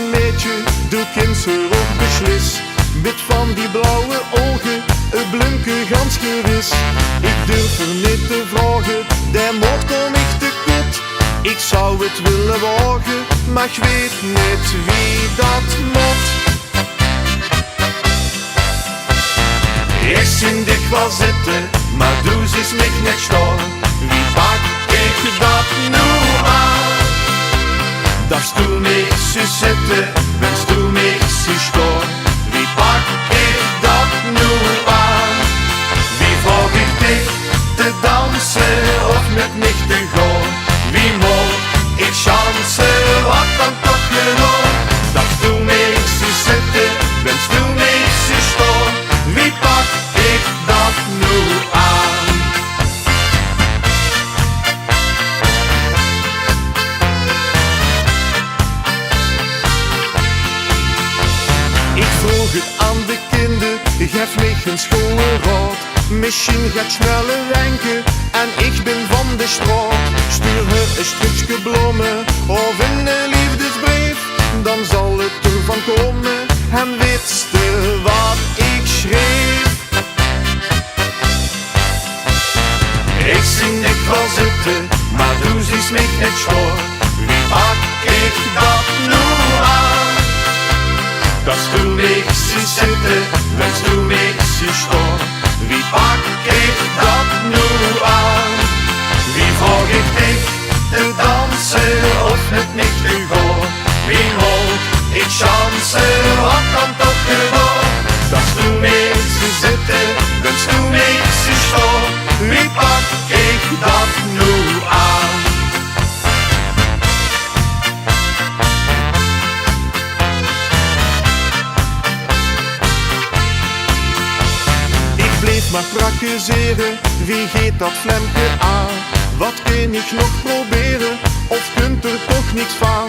een meidje, de kind ze ook beslis. Met van die blauwe ogen, een blunke gans gewis. Ik durf er niet te vragen, die mocht om ik te kut. Ik zou het willen wagen, maar ik weet niet wie dat moet. Ik zie dich wel zitten, maar doe ze is mich niet staan. Wie pak ik dat nu aan? Dat du mich zu zitten, wenn's du mich zu staan. Wie pak ik dat nu aan? Wie vraag ik dich te dansen of met mich te gaan? Wie mag ik chansen, wat dan toch genoeg? Dat du mich zu zitten, wenn's du mich zu staan. Wie pak ik dat nu aan? Ik vroeg het aan de kinderen, geef mij een schoon raad. Misschien gaat sneller wenken en ik ben van de straat. Stuur haar een stukje bloemen of een liefdesbrief, dan zal het ervan komen en wetste wat ik schreef. Ik zie niet wel zitten, maar doe ze mich niet stoor. Wie pak ik dat nu aan? Dat du mich zu zitten, wenn's du mich zu staan. Wie pak ik dat nu aan? Wie vraag ik dich te dansen of met mich te gaan? Wie mag ik chansen, wat dan toch gedaan? Dat du mich zu zitten, wenn's du mich zu staan. Wie pak ik dat nu aan? Bleef maar prakkezeren, wie geeft dat flemke aan? Wat kun ik nog proberen, of kunt er toch niks van?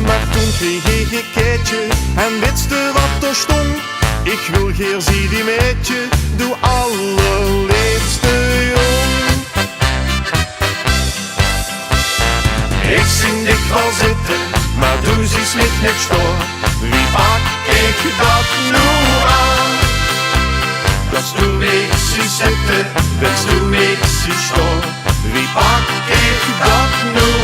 Maar toen kreeg ik een keetje en witste wat er stond. Ik wil geer zie die meidje, doe allerleefste jong. Ik zie dich wel zitten, maar doe ze is mich niet stoor. Wie pak ik dat nu aan? Dat du mich zu zitten, wenn's du mich zu staan. Wie pak ik dat nu